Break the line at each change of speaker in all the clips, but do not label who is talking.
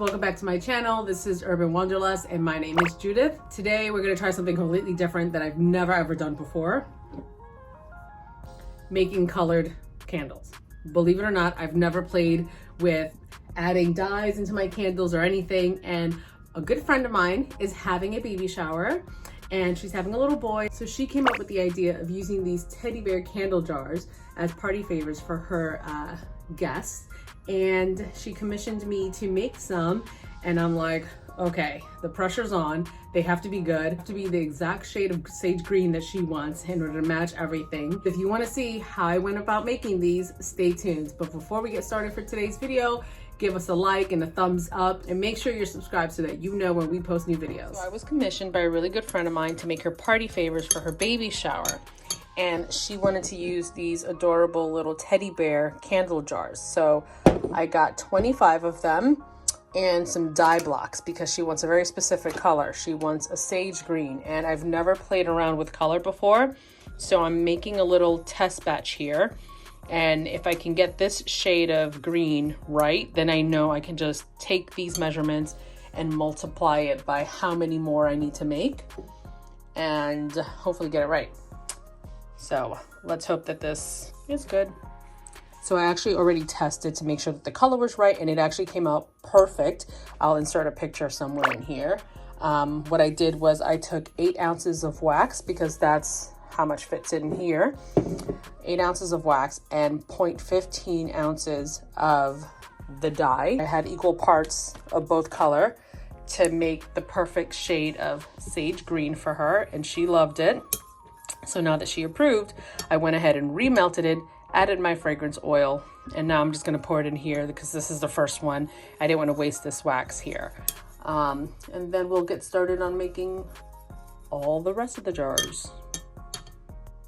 welcome back to my channel. This is Urban Wanderlust and my name is Judith. Today we're going to try something completely different that I've never ever done before. Making colored candles. Believe it or not, I've never played with adding dyes into my candles or anything, and a good friend of mine is having a baby shower and she's having a little boy, so she came up with the idea of using these teddy bear candle jars as party favors for her guests. And she commissioned me to make some, and I'm like, okay, the pressure's on. They have to be good, have to be the exact shade of sage green that she wants in order to match everything. If you want to see how I went about making these, stay tuned. But before we get started for today's video, give us a like and a thumbs up, and make sure you're subscribed so that you know when we post new videos. So I was commissioned by a really good friend of mine to make her party favors for her baby shower. And she wanted to use these adorable little teddy bear candle jars. So I got 25 of them and some dye blocks because she wants a very specific color. She wants a sage green, and I've never played around with color before. So I'm making a little test batch here. And if I can get this shade of green right, then I know I can just take these measurements and multiply it by how many more I need to make and hopefully get it right. So let's hope that this is good. So I actually already tested to make sure that the color was right, and it actually came out perfect. I'll insert a picture somewhere in here. What I did was I took 8 ounces of wax, because that's how much fits in here. 8 ounces of wax and 0.15 ounces of the dye. I had equal parts of both color to make the perfect shade of sage green for her, and she loved it. So now that she approved, I went ahead and remelted it, added my fragrance oil, and now I'm just going to pour it in here because this is the first one. I didn't want to waste this wax here. And then we'll get started on making all the rest of the jars.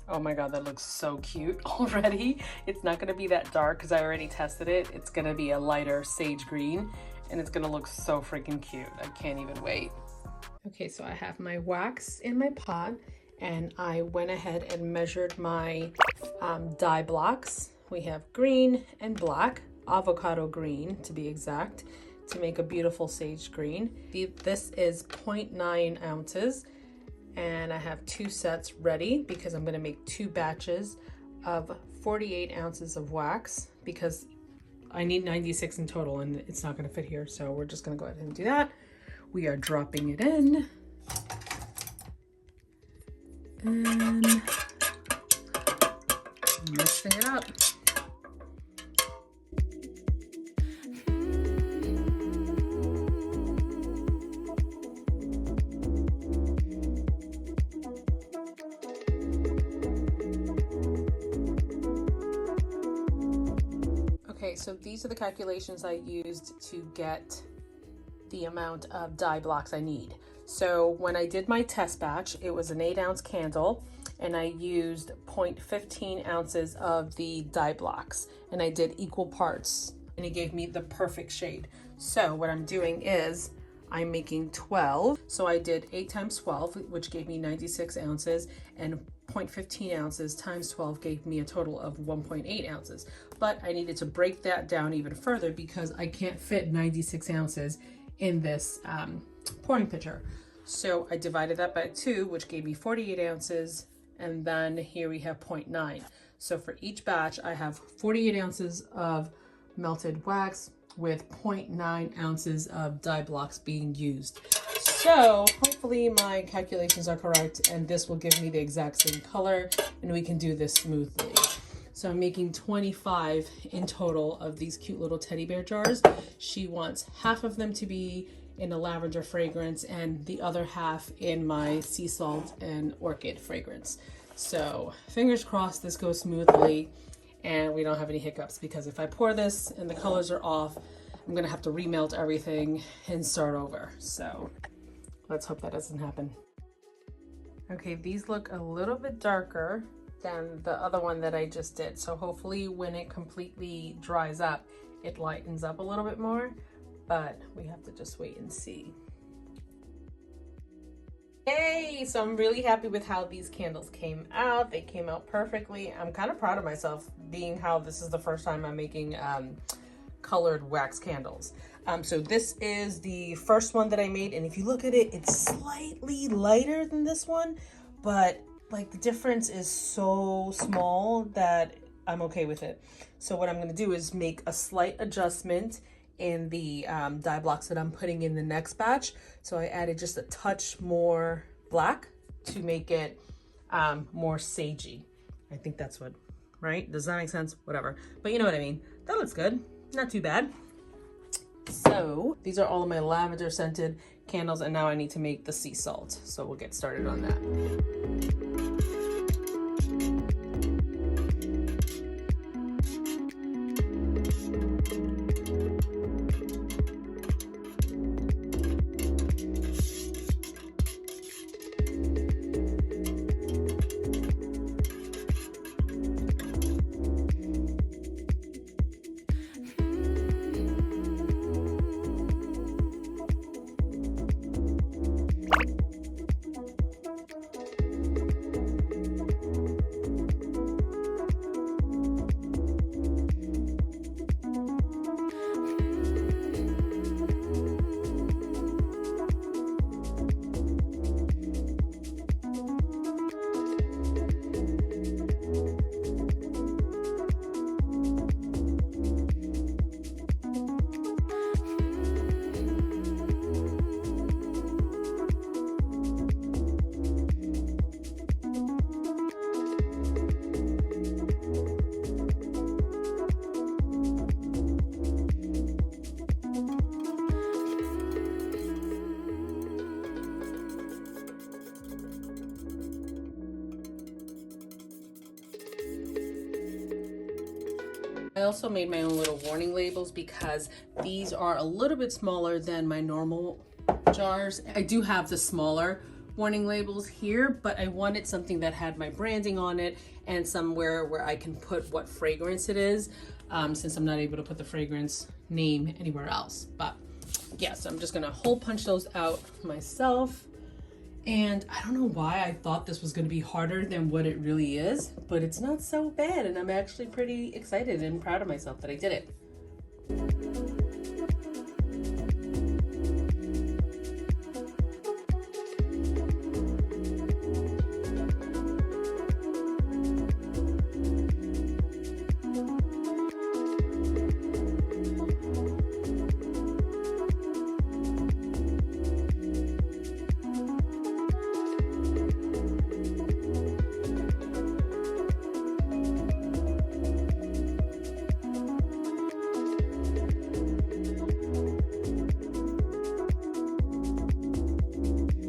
Oh my god, that looks so cute already. It's not going to be that dark because I already tested it. It's going to be a lighter sage green, and it's going to look so freaking cute. I can't even wait. Okay, so I have my wax in my pot, and I went ahead and measured my dye blocks. We have green and black, avocado green to be exact, to make a beautiful sage green. This is 0.9 ounces, and I have 2 sets ready because I'm going to make 2 batches of 48 ounces of wax because I need 96 in total, and it's not going to fit here, so we're just going to go ahead and do that. We are dropping it in. And mixing it up. Okay, so these are the calculations I used to get the amount of dye blocks I need. So when I did my test batch, it was an 8-ounce candle, and I used 0.15 ounces of the dye blocks, and I did equal parts, and it gave me the perfect shade. So what I'm doing is I'm making 12. So I did 8 times 12, which gave me 96 ounces, and 0.15 ounces times 12 gave me a total of 1.8 ounces. But I needed to break that down even further because I can't fit 96 ounces in this pouring pitcher. So I divided that by 2, which gave me 48 ounces, and then here we have 0.9. So for each batch, I have 48 ounces of melted wax with 0.9 ounces of dye blocks being used. So hopefully my calculations are correct, and this will give me the exact same color, and we can do this smoothly. So I'm making 25 in total of these cute little teddy bear jars. She wants half of them to be in a lavender fragrance and the other half in my sea salt and orchid fragrance. So fingers crossed this goes smoothly and we don't have any hiccups, because if I pour this and the colors are off, I'm gonna have to remelt everything and start over. So let's hope that doesn't happen. Okay, these look a little bit darker than the other one that I just did. So hopefully when it completely dries up, it lightens up a little bit more, but we have to just wait and see. Yay! So I'm really happy with how these candles came out. They came out perfectly. I'm kind of proud of myself, being how this is the first time I'm making colored wax candles. So this is the first one that I made, and if you look at it, it's slightly lighter than this one, but like the difference is so small that I'm okay with it. So what I'm going to do is make a slight adjustment in the dye blocks that I'm putting in the next batch. So I added just a touch more black to make it more sagey. I think that's what, right? Does that make sense? Whatever. But you know what I mean. That looks good. Not too bad. So these are all of my lavender scented candles, and now I need to make the sea salt. So we'll get started on that. I also made my own little warning labels because these are a little bit smaller than my normal jars. I do have the smaller warning labels here, but I wanted something that had my branding on it and somewhere where I can put what fragrance it is, since I'm not able to put the fragrance name anywhere else. But yeah, so I'm just gonna hole punch those out myself. And I don't know why I thought this was going to be harder than what it really is, but it's not so bad, and I'm actually pretty excited and proud of myself that I did it.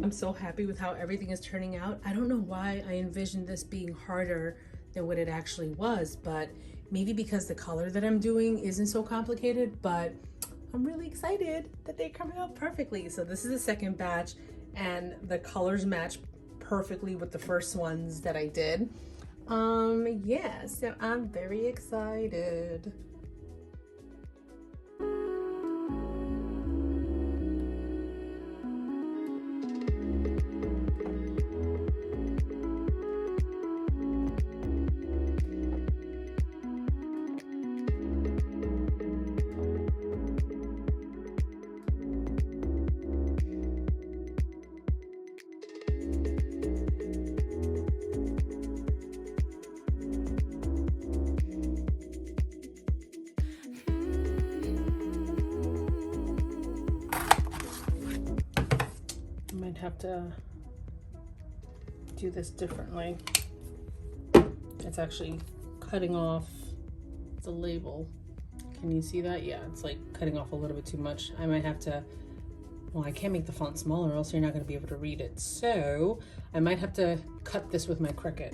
I'm so happy with how everything is turning out. I don't know why I envisioned this being harder than what it actually was, but maybe because the color that I'm doing isn't so complicated, but I'm really excited that they're coming out perfectly. So this is the second batch, and the colors match perfectly with the first ones that I did. Yeah, so I'm very excited. Might have to do this differently. It's actually cutting off the label. Can you see that? Yeah, it's like cutting off a little bit too much. I might have to, well, I can't make the font smaller or else you're not going to be able to read it. So I might have to cut this with my Cricut.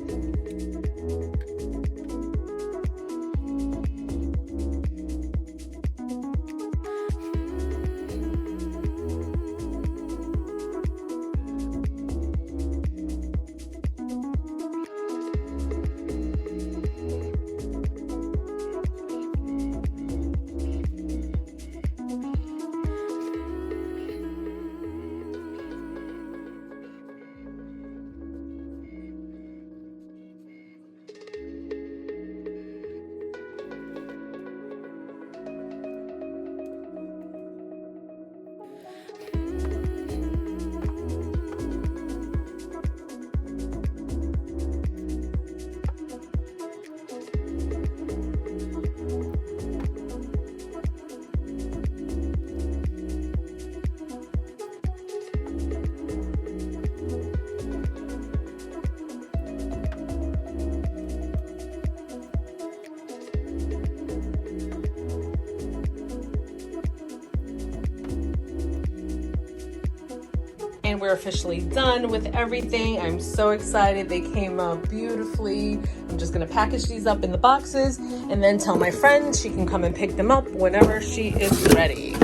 and we're officially done with everything. I'm so excited. They came out beautifully. I'm just gonna package these up in the boxes and then tell my friend she can come and pick them up whenever she is ready.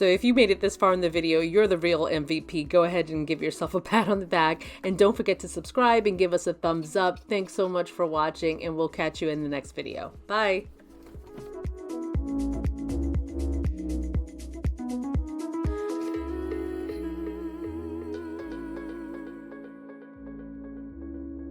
So if you made it this far in the video, you're the real MVP. Go ahead and give yourself a pat on the back. And don't forget to subscribe and give us a thumbs up. Thanks so much for watching, and we'll catch you in the next video. Bye.